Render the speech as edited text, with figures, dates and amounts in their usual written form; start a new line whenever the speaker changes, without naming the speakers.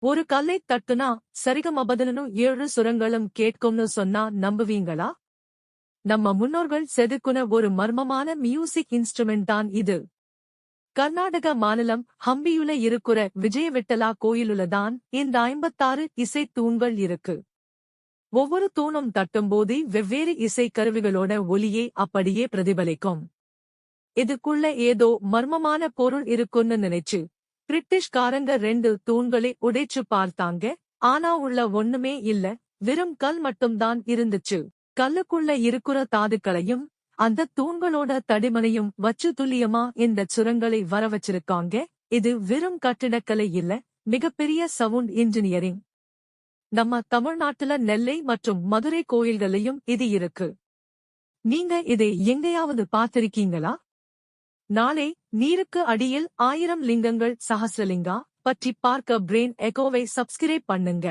ஒரு கல்லைத் தட்டுனா சரிகமபதனு 7 சுரங்களும் கேட்கும்னு சொன்னா நம்புவீங்களா? நம்ம முன்னோர்கள் செதுக்குன ஒரு மர்மமான மியூசிக் இன்ஸ்ட்ருமெண்ட் தான் இது. கர்நாடக மாநிலம் ஹம்பியுல இருக்கிற விஜயவிட்டலா கோயிலுலதான் இந்த 56 இசைத் தூண்கள் இருக்கு. ஒவ்வொரு தூணும் தட்டும்போது வெவ்வேறு இசைக் கருவிகளோட ஒலியே அப்படியே பிரதிபலிக்கும். இதுக்குள்ள ஏதோ மர்மமான பொருள் இருக்குன்னு நினைச்சு பிரிட்டிஷ்காரங்க 2 தூண்களை உடைச்சு பார்த்தாங்க. ஆனா உள்ள ஒண்ணுமே இல்ல, வெறும் கல் மட்டும்தான் இருந்துச்சு. கல்லுக்குள்ள இருக்கிற தாதுக்களையும் அந்த தூண்களோட தடிமனையும் வச்சு துல்லியமா இந்த சுரங்களை வர வச்சிருக்காங்க. இது வெறும் கட்டிடக்கலை இல்ல, மிகப்பெரிய சவுண்ட் இன்ஜினியரிங். நம்ம தமிழ்நாட்டுல நெல்லை மற்றும் மதுரை கோயில்களையும் இது இருக்கு. நீங்க இதை எங்கேயாவது பார்த்திருக்கீங்களா? நாளை நீருக்கு அடியில் 1000 லிங்கங்கள் சஹஸ்ரலிங்கா பற்றி பார்க்க பிரெயின் எக்கோவை சப்ஸ்கிரைப் பண்ணுங்க.